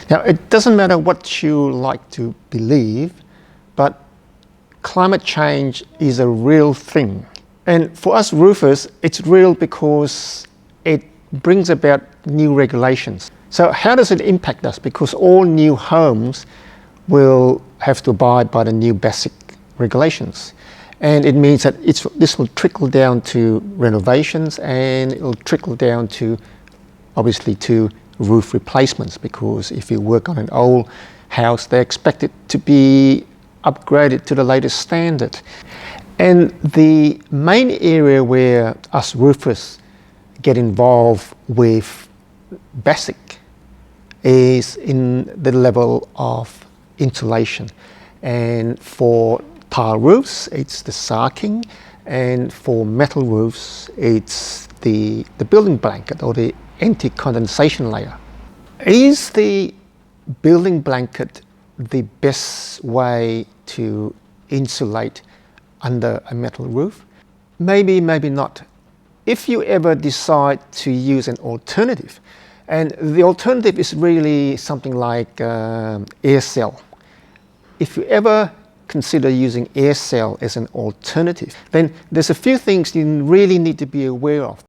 Now, it doesn't matter what you like to believe, but climate change is a real thing. And for us roofers, it's real because it brings about new regulations. So how does it impact us? Because all new homes will have to abide by the new basic regulations. And it means that this will trickle down to renovations, and it will trickle down to, obviously, to roof replacements, because if you work on an old house, they expect it to be upgraded to the latest standard. And the main area where us roofers get involved with basic is in the level of insulation. And for tile roofs, it's the sarking, and for metal roofs, it's the building blanket or the anti-condensation layer. Is the building blanket the best way to insulate under a metal roof? Maybe, maybe not. If you ever decide to use an alternative, and the alternative is really something like AIRCELL. If you ever consider using AIRCELL as an alternative, then there's a few things you really need to be aware of.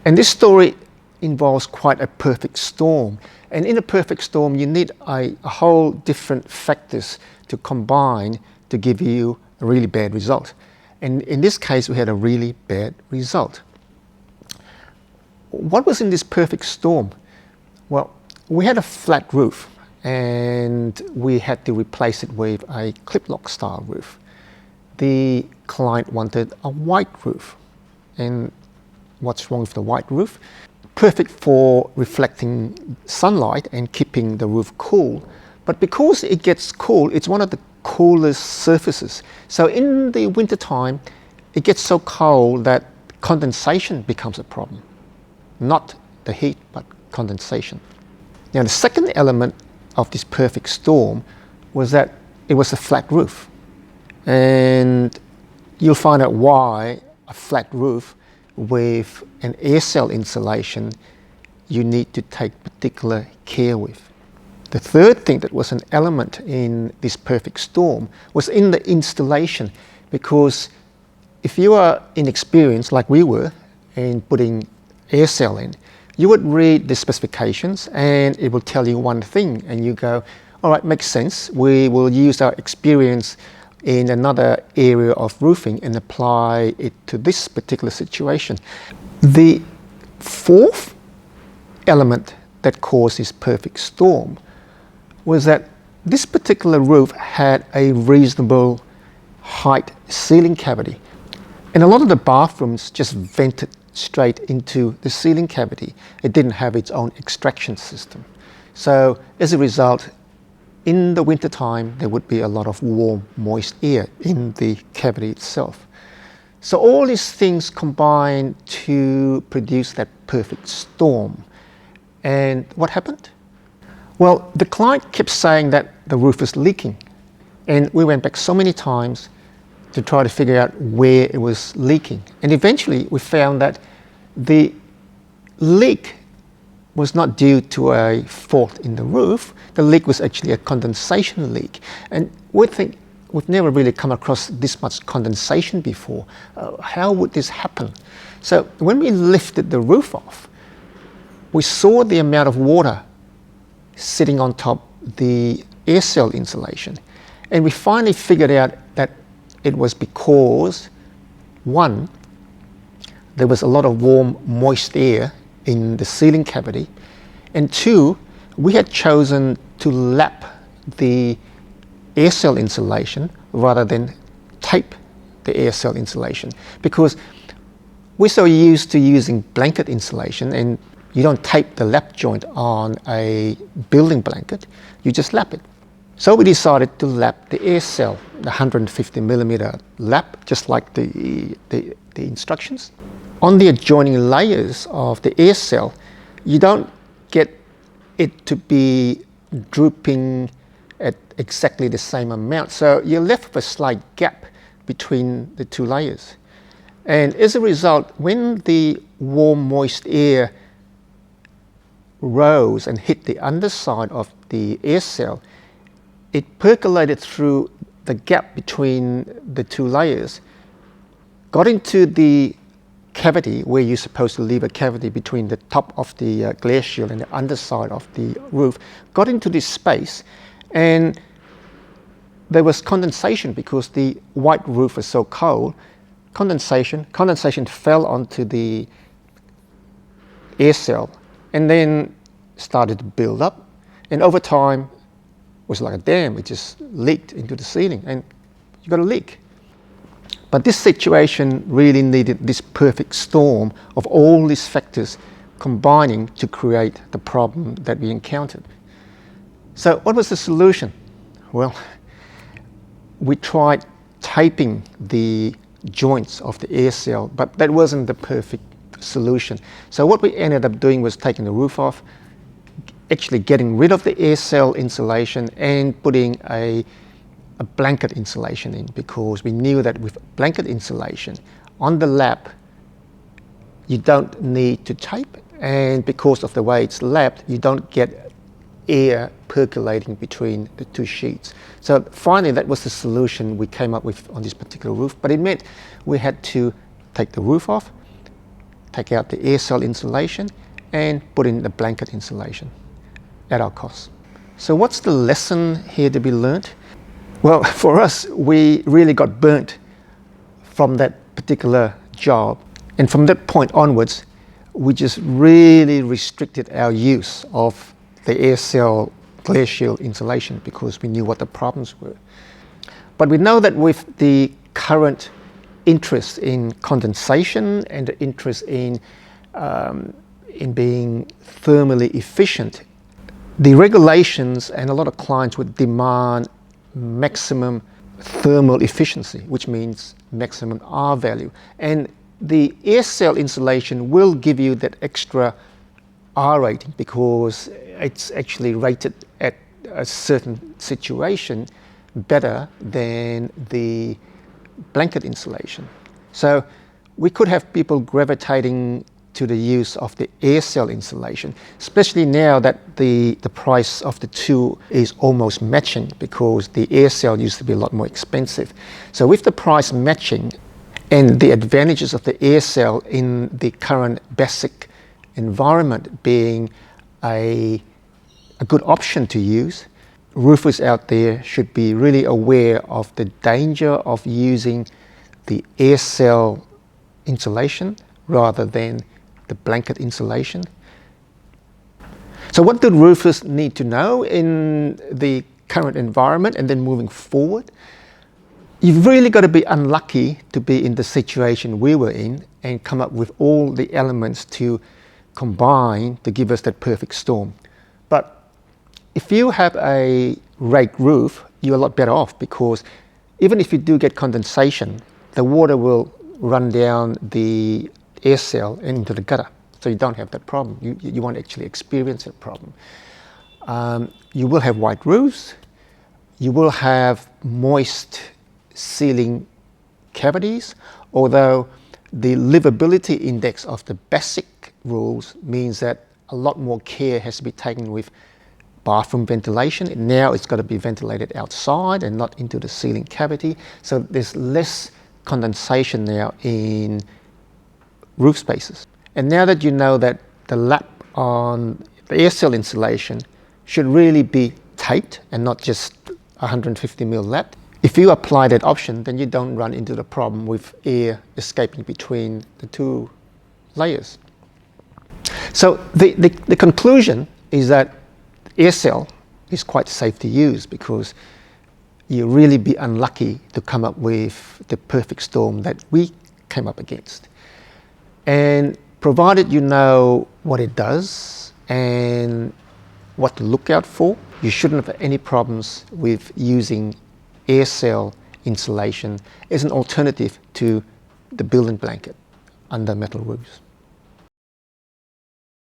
And this story involves quite a perfect storm. And in a perfect storm, you need a whole different factors to combine to give you a really bad result. And in this case, we had a really bad result. What was in this perfect storm? Well, we had a flat roof, and we had to replace it with a clip-lock style roof. The client wanted a white roof. And what's wrong with the white roof? Perfect for reflecting sunlight and keeping the roof cool. But because it gets cool, it's one of the coolest surfaces. So in the winter time, it gets so cold that condensation becomes a problem. Not the heat, but condensation. Now, the second element of this perfect storm was that it was a flat roof. And you'll find out why a flat roof with an AIRCELL insulation you need to take particular care with. The third thing that was an element in this perfect storm was in the installation, because if you are inexperienced like we were in putting AIRCELL in, you would read the specifications and it will tell you one thing, and you go, all right, makes sense. We will use our experience in another area of roofing and apply it to this particular situation. The fourth element that caused this perfect storm was that this particular roof had a reasonable height ceiling cavity. And a lot of the bathrooms just vented straight into the ceiling cavity. It didn't have its own extraction system. So as a result, in the winter time, there would be a lot of warm, moist air in the cavity itself. So all these things combined to produce that perfect storm. And what happened? Well, the client kept saying that the roof is leaking. And we went back so many times to try to figure out where it was leaking. And eventually we found that the leak was not due to a fault in the roof. The leak was actually a condensation leak. And we think we've never really come across this much condensation before. How would this happen? So when we lifted the roof off, we saw the amount of water sitting on top the AIRCELL insulation. And we finally figured out that it was because, one, there was a lot of warm, moist air in the ceiling cavity, and two, we had chosen to lap the AIRCELL insulation rather than tape the AIRCELL insulation, because we're so used to using blanket insulation, and you don't tape the lap joint on a building blanket, you just lap it. So we decided to lap the AIRCELL, the 150mm lap, just like the instructions. On the adjoining layers of the AIRCELL, you don't get it to be drooping at exactly the same amount. So you're left with a slight gap between the two layers. And as a result, when the warm, moist air rose and hit the underside of the AIRCELL, it percolated through the gap between the two layers, got into the cavity where you're supposed to leave a cavity between the top of the Glareshield and the underside of the roof, got into this space, and there was condensation because the white roof was so cold. Condensation fell onto the AIRCELL and then started to build up, and over time it was like a dam. It just leaked into the ceiling and you got a leak. But this situation really needed this perfect storm of all these factors combining to create the problem that we encountered. So what was the solution? Well, we tried taping the joints of the AIRCELL, but that wasn't the perfect solution. So what we ended up doing was taking the roof off, actually getting rid of the AIRCELL insulation and putting a blanket insulation in, because we knew that with blanket insulation on the lap you don't need to tape, and because of the way it's lapped you don't get air percolating between the two sheets. So finally that was the solution we came up with on this particular roof, but it meant we had to take the roof off, take out the AIRCELL insulation and put in the blanket insulation at our cost. So what's the lesson here to be learnt? Well, for us, we really got burnt from that particular job, and from that point onwards we just really restricted our use of the AIRCELL Glareshield insulation because we knew what the problems were. But we know that with the current interest in condensation and the interest in being thermally efficient, the regulations and a lot of clients would demand maximum thermal efficiency, which means maximum R value. And the AIRCELL insulation will give you that extra R rating because it's actually rated at a certain situation better than the blanket insulation. So we could have people gravitating to the use of the AIRCELL insulation, especially now that the price of the two is almost matching, because the AIRCELL used to be a lot more expensive. So with the price matching and the advantages of the AIRCELL in the current basic environment being a good option to use, roofers out there should be really aware of the danger of using the AIRCELL insulation rather than the blanket insulation. So what do roofers need to know in the current environment and then moving forward? You've really got to be unlucky to be in the situation we were in and come up with all the elements to combine to give us that perfect storm. But if you have a raked roof, you're a lot better off, because even if you do get condensation, the water will run down the AIRCELL into the gutter, so you don't have that problem. You won't actually experience that problem. You will have white roofs, you will have moist ceiling cavities, although the livability index of the basic rules means that a lot more care has to be taken with bathroom ventilation. Now it's got to be ventilated outside and not into the ceiling cavity, so there's less condensation now in roof spaces. And now that you know that the lap on the AIRCELL insulation should really be taped and not just 150mm lap, if you apply that option, then you don't run into the problem with air escaping between the two layers. So the conclusion is that AIRCELL is quite safe to use, because you really be unlucky to come up with the perfect storm that we came up against. And provided you know what it does and what to look out for, you shouldn't have any problems with using AIRCELL insulation as an alternative to the building blanket under metal roofs.